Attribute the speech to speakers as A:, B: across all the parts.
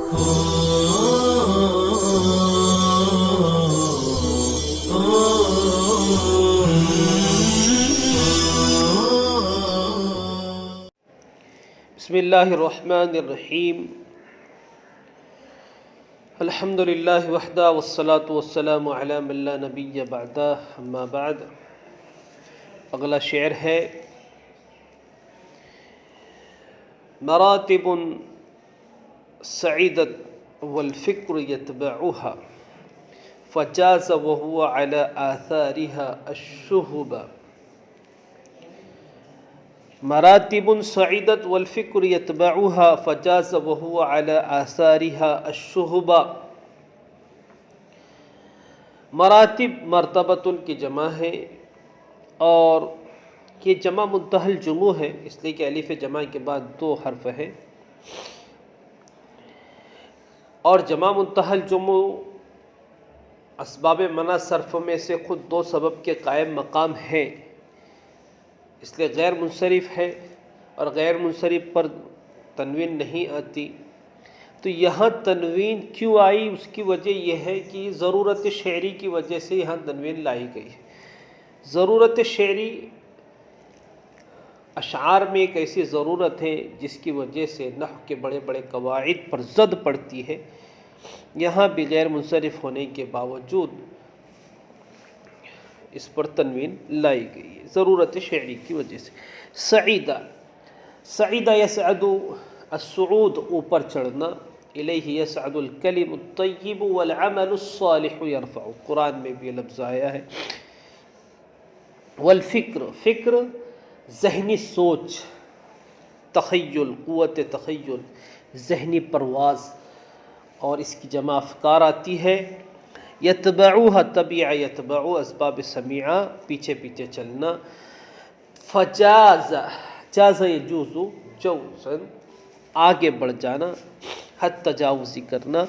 A: بسم اللہ الرحمن الرحیم الحمد للہ وحدہ والصلاة والسلام علی من لا نبی بعدہ اما بعد۔ اگلا شعر ہے: مراتب سعیدت والفکر یتبعها فجاز وهو على آثارها الشہب۔ مراتب سعیدت والفکر یتبعها فجاز وهو على آثارها الشہب۔ مراتب مرتبۃ کی جمع ہے، اور یہ جمع منتہی الجموع ہے، اس لیے کہ الف جمع کے بعد دو حرف ہے، اور جمع منتہی الجموع اسباب منع صرف میں سے خود دو سبب کے قائم مقام ہے، اس لیے غیر منصرف ہے، اور غیر منصرف پر تنوین نہیں آتی۔ تو یہاں تنوین کیوں آئی؟ اس کی وجہ یہ ہے کہ ضرورت شعری کی وجہ سے یہاں تنوین لائی گئی ہے۔ ضرورت شعری اشعار میں ایک ایسی ضرورت ہے جس کی وجہ سے نحو کے بڑے بڑے قواعد پر زد پڑتی ہے، یہاں بھی غیر منصرف ہونے کے باوجود اس پر تنوین لائی گئی ہے ضرورت شعری کی وجہ سے۔ سعیدہ، سعیدہ یسعد، الصعود اوپر چڑھنا، الیہ یسعد الکلم الطیب والعمل الصالح یرفع، قرآن میں بھی یہ لفظ آیا ہے۔ والفکر، فکر ذہنی سوچ، تخیل، قوت تخیل، ذہنی پرواز، اور اس کی جمع افکار آتی ہے۔ یتبعوها، تبع یتبع، اسباب سمیعہ، پیچھے پیچھے چلنا۔ فجاز، جاز یجوز، جوزاً آگے بڑھ جانا، حد تجاوزی کرنا۔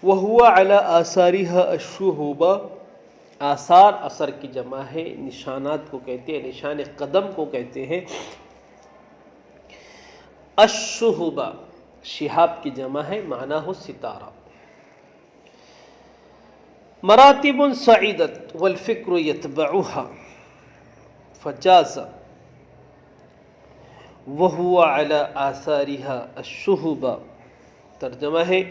A: وہو علی آثارها الشہب، آثار اثر کی جمع ہے، نشانات کو کہتے ہیں، نشان قدم کو کہتے ہیں۔ الشہب، شہاب کی جمع ہے، معنی ہو ستارہ۔ مراتب سعیدت والفکر یتبعها فجاز وهو على آثارها الشہب۔ ترجمہ ہے: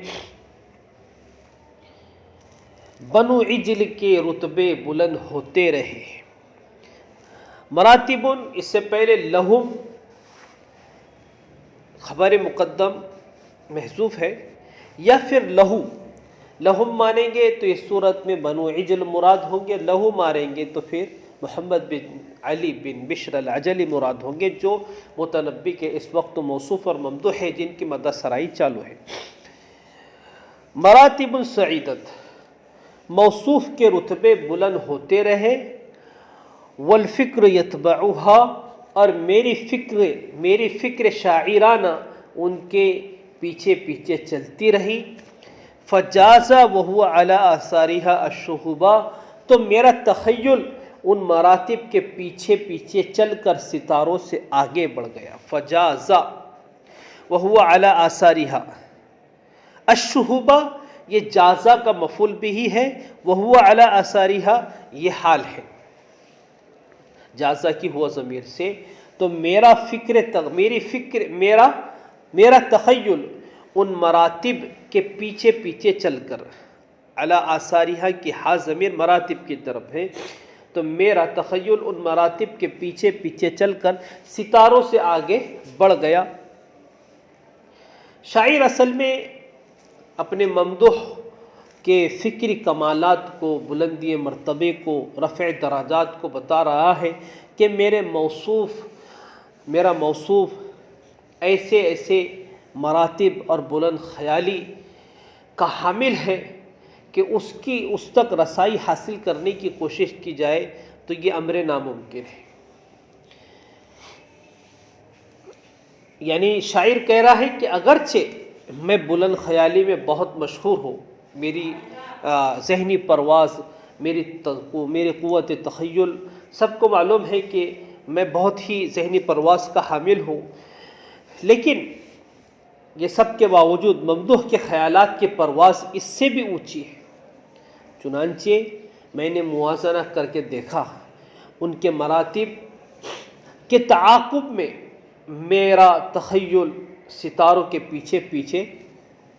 A: بنو عجل کے رتبے بلند ہوتے رہے۔ مراتب، اس سے پہلے لہم خبر مقدم محذوف ہے، یا پھر لہو، لہم مانیں گے تو اس صورت میں بنو عجل مراد ہوں گے، لہو ماریں گے تو پھر محمد بن علی بن بشر العجلی مراد ہوں گے، جو متنبی کے اس وقت موصوف اور ممدوح ہے، جن کی مدح سرائی چالو ہے۔ مراتب سعیدت، موصوف کے رتبے بلند ہوتے رہے۔ والفکر یتبعها، اور میری فکر شاعرانہ ان کے پیچھے پیچھے چلتی رہی۔ فجاز وهو علی آثارها الشہب، تو میرا تخیل ان مراتب کے پیچھے پیچھے چل کر ستاروں سے آگے بڑھ گیا۔ فجاز وهو علی آثارها الشہب، یہ جازہ کا مفعول بھی ہے، وهو علی آثارها یہ حال ہے جازہ کی ہوا ضمیر سے۔ تو میرا تخیل ان مراتب کے پیچھے پیچھے چل کر، علی آثارها کی ہا ضمیر مراتب کی طرف ہے، تو میرا تخیل ان مراتب کے پیچھے پیچھے چل کر ستاروں سے آگے بڑھ گیا۔ شاعر اصل میں اپنے ممدوح کے فکری کمالات کو، بلندی مرتبے کو، رفع درجات کو بتا رہا ہے کہ میرا موصوف ایسے ایسے مراتب اور بلند خیالی کا حامل ہے کہ اس تک رسائی حاصل کرنے کی کوشش کی جائے تو یہ امر ناممکن ہے۔ یعنی شاعر کہہ رہا ہے کہ اگرچہ میں بلند خیالی میں بہت مشہور ہوں، میری ذہنی پرواز، میری قوت تخیل، سب کو معلوم ہے کہ میں بہت ہی ذہنی پرواز کا حامل ہوں، لیکن یہ سب کے باوجود ممدوح کے خیالات کی پرواز اس سے بھی اونچی ہے۔ چنانچہ میں نے موازنہ کر کے دیکھا، ان کے مراتب کے تعاقب میں میرا تخیل ستاروں کے پیچھے پیچھے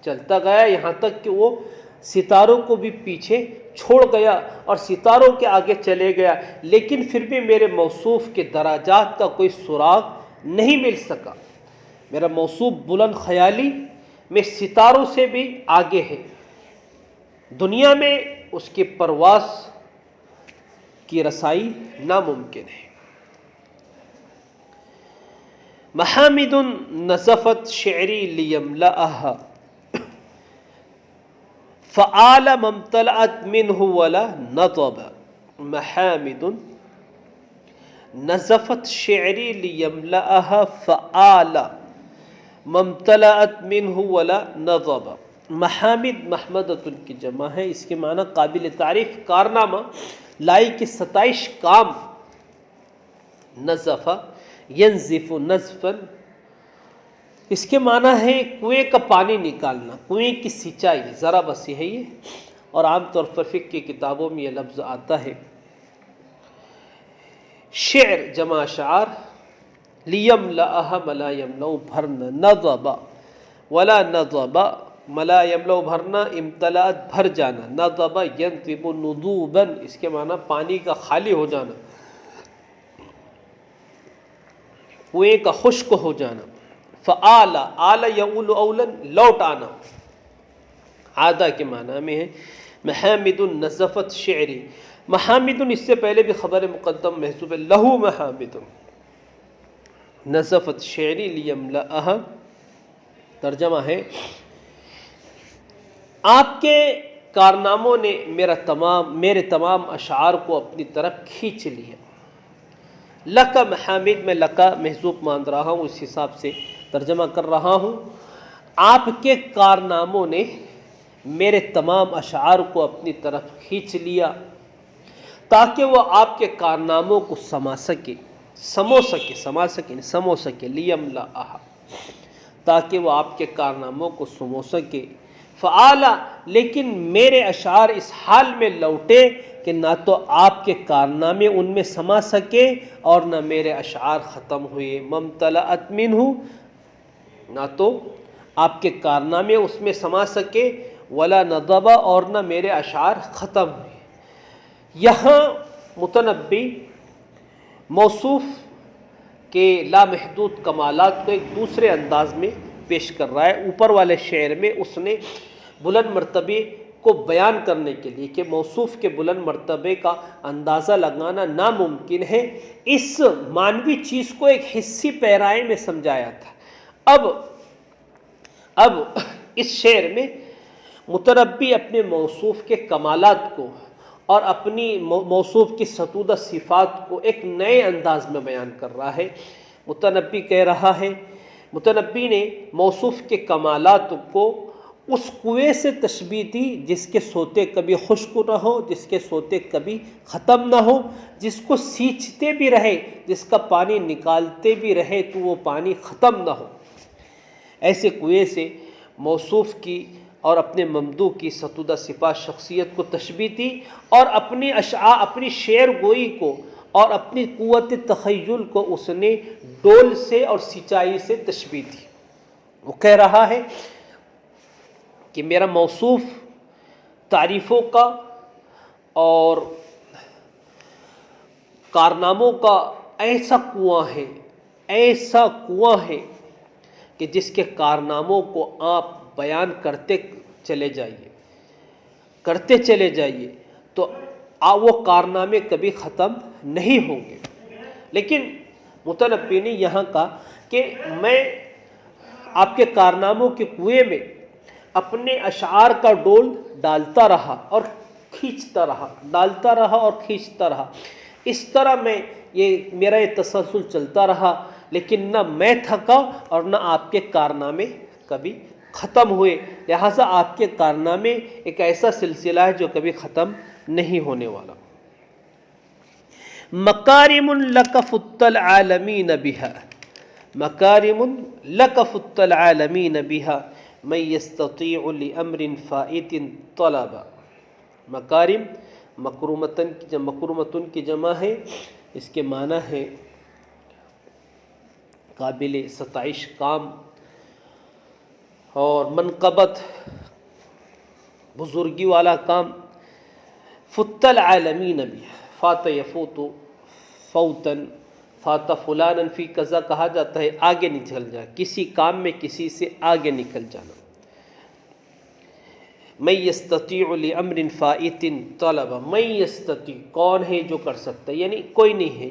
A: چلتا گیا، یہاں تک کہ وہ ستاروں کو بھی پیچھے چھوڑ گیا اور ستاروں کے آگے چلے گیا، لیکن پھر بھی میرے موصوف کے دراجات کا کوئی سراغ نہیں مل سکا۔ میرا موصوف بلند خیالی میں ستاروں سے بھی آگے ہے، دنیا میں اس کی پرواز کی رسائی ناممکن ہے۔ محامد نزفت شعری لیملأها فآل ممتلأت منه ولا نضب۔ محامد نزفت شعری لیملأها فآل ممتلأت منه ولا نضب۔ محامد محمدۃ کی جمع ہے، اس کے معنی قابل تعریف کارنامہ، لائی کے 27 کام۔ نزفہ ینزف نزفا، اس کے معنی ہے کنویں کا پانی نکالنا، کنویں کی سینچائی، ذرا بس ہے یہ، اور عام طور پر فقہ کی کتابوں میں یہ لفظ آتا ہے۔ شعر جمع اشعار، لیملأها ملا یملأ بھرنا، نضب ولا نضب ملا یملأ بھرنا، امتلأت بھر جانا، نضب ینضب نضوبا، اس کے معنی پانی کا خالی ہو جانا، کنویں کا خشک ہو جانا۔ فآل، آل یعول اولا، لوٹ آنا، عادہ کے معنی میں ہے۔ محامد نزفت شعری، محامد اس سے پہلے بھی خبر مقدم محذوف ہے، لہو محامد، نزفت شعری لیملأها، ترجمہ ہے آپ کے کارناموں نے میرے تمام اشعار کو اپنی طرف کھینچ لیا۔ لکا محامد، میں لکا محذوف مان رہا ہوں، اس حساب سے ترجمہ کر رہا ہوں۔ آپ کے کارناموں نے میرے تمام اشعار کو اپنی طرف کھینچ لیا تاکہ وہ آپ کے کارناموں کو سمو سکے، لیملأها، تاکہ وہ آپ کے کارناموں کو سمو سکے۔ فآل، لیکن میرے اشعار اس حال میں لوٹے کہ نہ تو آپ کے کارنامے ان میں سما سکے اور نہ میرے اشعار ختم ہوئے۔ ممتلأت منہ، نہ تو آپ کے کارنامے اس میں سما سکے، ولا نضب، اور نہ میرے اشعار ختم ہوئے۔ یہاں متنبی موصوف کے لامحدود کمالات کو ایک دوسرے انداز میں پیش کر رہا ہے۔ اوپر والے شعر میں اس نے بلند مرتبے کو بیان کرنے کے لیے کہ موصوف کے بلند مرتبے کا اندازہ لگانا ناممکن ہے، اس معنوی چیز کو ایک حصی پیرائے میں سمجھایا تھا۔ اب اس شعر میں متنبی اپنے موصوف کے کمالات کو اور اپنی موصوف کی ستودہ صفات کو ایک نئے انداز میں بیان کر رہا ہے۔ متنبی کہہ رہا ہے، متنبی نے موصوف کے کمالات کو اس کنویں سے تشبیہ دی جس کے سوتے کبھی خشک نہ ہو، جس کے سوتے کبھی ختم نہ ہو، جس کو سینچتے بھی رہے، جس کا پانی نکالتے بھی رہے تو وہ پانی ختم نہ ہو۔ ایسے کنویں سے موصوف کی اور اپنے ممدوح کی ستودہ صفات شخصیت کو تشبیہ دی، اور اپنی شعر گوئی کو اور اپنی قوت تخیل کو اس نے ڈول سے اور سینچائی سے تشبیہ دی۔ وہ کہہ رہا ہے کہ میرا موصوف تعریفوں کا اور کارناموں کا ایسا کنواں ہے کہ جس کے کارناموں کو آپ بیان کرتے چلے جائیے تو وہ کارنامے کبھی ختم نہیں ہوں گے۔ لیکن متنبی نے یہاں کہا کہ میں آپ کے کارناموں کے کنویں میں اپنے اشعار کا ڈول ڈالتا رہا اور کھینچتا رہا، اس طرح میرا یہ تسلسل چلتا رہا، لیکن نہ میں تھکا اور نہ آپ کے کارنامے کبھی ختم ہوئے۔ لہٰذا آپ کے کارنامے ایک ایسا سلسلہ ہے جو کبھی ختم نہیں ہونے والا۔ مکارم لک فت العالمین بہا، مکارم لک فت العالمین بہا من یستطیع لامر فائت طلبا۔ مکارم مکرمتن کی جمع ہے، اس کے معنی ہے قابل ستائش کام، اور منقبت بزرگی والا کام۔ فت العالمین بھی، فات یفوت فوتن، فات فلانا فی کذا کہا جاتا ہے آگے نکل جائے، کسی کام میں کسی سے آگے نکل جانا۔ من یستطیع لامر فائت طلبا، من یستطیع کون ہے جو کر سکتا ہے، یعنی کوئی نہیں ہے،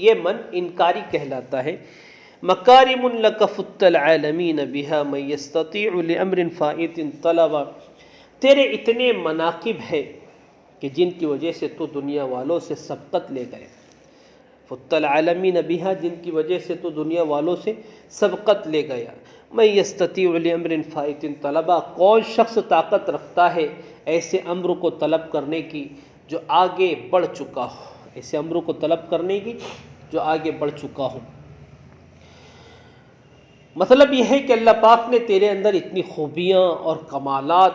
A: یہ من انکاری کہلاتا ہے۔ مکارم لک فت العالمین بہا من یستطیع لامر فائت طلبا، تیرے اتنے مناقب ہے کہ جن کی وجہ سے تو دنیا والوں سے سبقت لے گئے۔ فت العالمین بہا، جن کی وجہ سے تو دنیا والوں سے سبقت لے گیا۔ من یستطیع لامر فائت طلبا، کون شخص طاقت رکھتا ہے ایسے امر کو طلب کرنے کی جو آگے بڑھ چکا ہو، ایسے امر کو طلب کرنے کی جو آگے بڑھ چکا ہو۔ مطلب یہ ہے کہ اللہ پاک نے تیرے اندر اتنی خوبیاں اور کمالات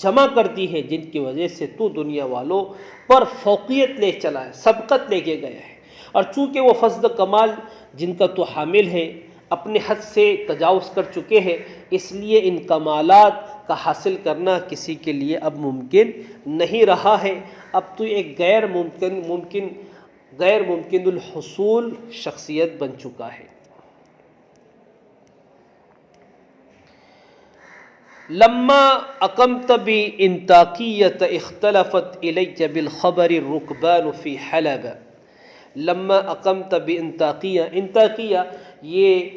A: جمع کر دی ہے جن کی وجہ سے تو دنیا والوں پر فوقیت لے چلا ہے، سبقت لے کے گیا ہے۔ اور چونکہ وہ فضل کمال جن کا تو حامل ہے اپنے حد سے تجاوز کر چکے ہیں، اس لیے ان کمالات کا حاصل کرنا کسی کے لیے اب ممکن نہیں رہا ہے۔ اب تو ایک غیر ممکن الحصول شخصیت بن چکا ہے۔ لما اقمت بانطاکیۃ اختلفت الی بالخبر الرکبان فی حلب۔ لما اقمت بانطاکیہ، انطاکیہ یہ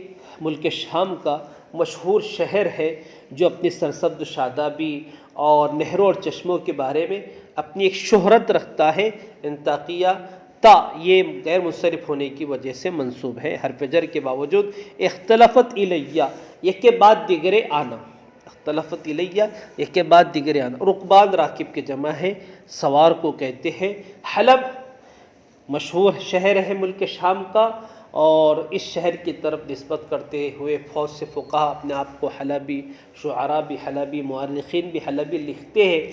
A: ملک شام کا مشہور شہر ہے جو اپنی سرسبز شادابی اور نہروں اور چشموں کے بارے میں اپنی ایک شہرت رکھتا ہے۔ انطاکیہ تا یہ غیر منصرف ہونے کی وجہ سے منصوب ہے حرف جر کے باوجود۔ اختلفت الیہ، ایک کے بعد دیگرے آنا، اختلفت الیہ ایک کے بعد دیگرے آنا۔ رکبان راکب کے جمع ہے، سوار کو کہتے ہیں۔ حلب مشہور شہر ہے ملک شام کا، اور اس شہر کی طرف نسبت کرتے ہوئے بہت سے فقہا اپنے آپ کو حلبی، شعراء بھی حلبی، مورخین بھی حلبی لکھتے ہیں۔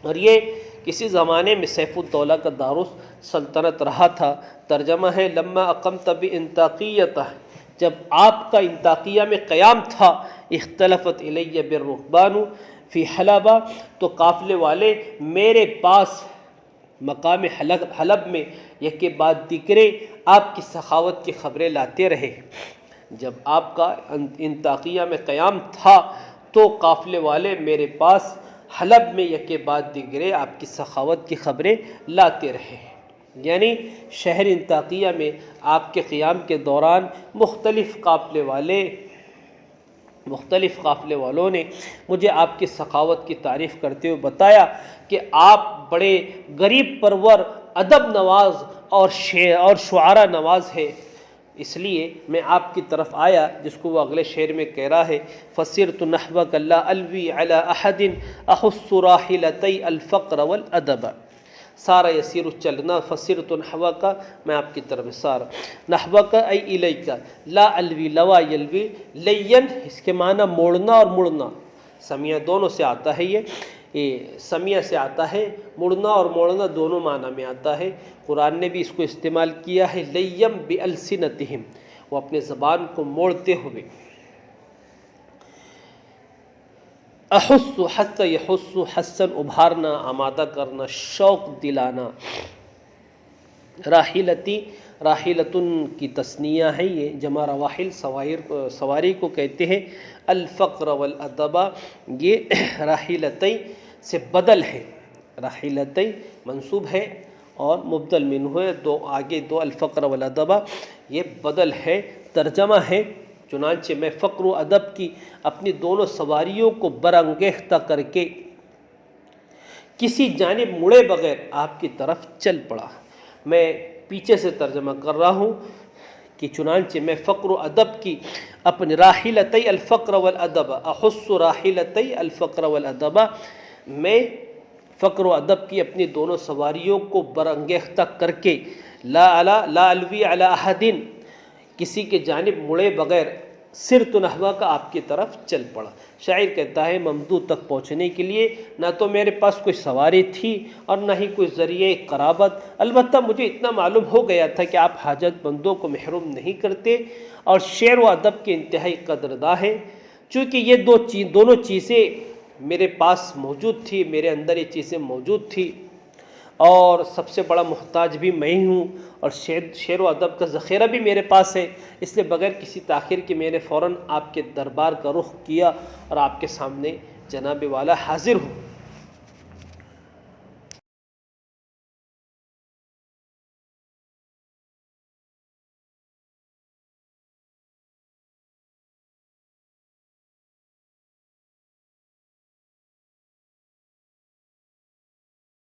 A: اور یہ کسی زمانے میں سیف الدولہ کا دارالسلطنت رہا تھا۔ ترجمہ ہے لما اقمت بانطاکیۃ، جب آپ کا انطاکیہ میں قیام تھا، اختلفت الیہ بالرکبان فی حلب، تو قافلے والے میرے پاس مقام حلب میں یک کے بعد دیگرے آپ کی سخاوت کی خبریں لاتے رہے۔ جب آپ کا انطاکیہ میں قیام تھا تو قافلے والے میرے پاس حلب میں یک کے بعد دیگرے آپ کی سخاوت کی خبریں لاتے رہے۔ یعنی شہر انطاکیہ میں آپ کے قیام کے دوران مختلف قافلے والوں نے مجھے آپ کی سخاوت کی تعریف کرتے ہوئے بتایا کہ آپ بڑے غریب پرور، ادب نواز اور شعراء نواز ہے، اس لیے میں آپ کی طرف آیا، جس کو وہ اگلے شعر میں کہہ رہا ہے فصرت نحوک لا الوی علی احد احس راحلتی الفقر والادب۔ سارا یسیر چلنا، فصرت نحوک میں آپ کی طرف سارا، نحوک ای الیک، لا الوی لوا یلوی، لین اس کے معنی موڑنا اور مڑنا، سمیہ دونوں سے آتا ہے، یہ سمیہ سے آتا ہے، مڑنا اور موڑنا دونوں معنی میں آتا ہے۔ قرآن نے بھی اس کو استعمال کیا ہے، لیم بالسنتہم، وہ اپنے زبان کو موڑتے ہوئے۔ احس حس یحس، حسن ابھارنا، آمادہ کرنا، شوق دلانا۔ راحلتی، راحلتن کی تثنیہ ہے، یہ جمع رواحل سواری کو کہتے ہیں۔ الفقر والادب، یہ راحلتی سے بدل ہے، راحلتی منصوب ہے اور مبدل منہ ہے، آگے دو الفقر والادب یہ بدل ہے۔ ترجمہ ہے چنانچہ میں فقر و ادب کی اپنی دونوں سواریوں کو برانگیختہ کر کے کسی جانب مڑے بغیر آپ کی طرف چل پڑا۔ میں پیچھے سے ترجمہ کر رہا ہوں کہ چنانچہ میں فقر و ادب کی اپنی راحلتی الفقر والادب، احس راحلتی الفقر والادب، میں فقر و ادب کی اپنی دونوں سواریوں کو برانگیختہ کر کے لا الوی علی احد، کسی کے جانب مڑے بغیر سرت نحو کا آپ کی طرف چل پڑا۔ شاعر کہتا ہے ممدود تک پہنچنے کے لیے نہ تو میرے پاس کوئی سواری تھی اور نہ ہی کوئی ذریعہ قرابت، البتہ مجھے اتنا معلوم ہو گیا تھا کہ آپ حاجت مندوں کو محروم نہیں کرتے اور شعر و ادب کے انتہائی قدرداں ہیں۔ چونکہ یہ دونوں چیزیں میرے پاس موجود تھی، میرے اندر یہ چیزیں موجود تھی، اور سب سے بڑا محتاج بھی میں ہی ہوں، اور شعر و ادب کا ذخیرہ بھی میرے پاس ہے، اس لیے بغیر کسی تاخیر کے میں نے فوراً آپ کے دربار کا رخ کیا اور آپ کے سامنے جناب والا حاضر ہوں۔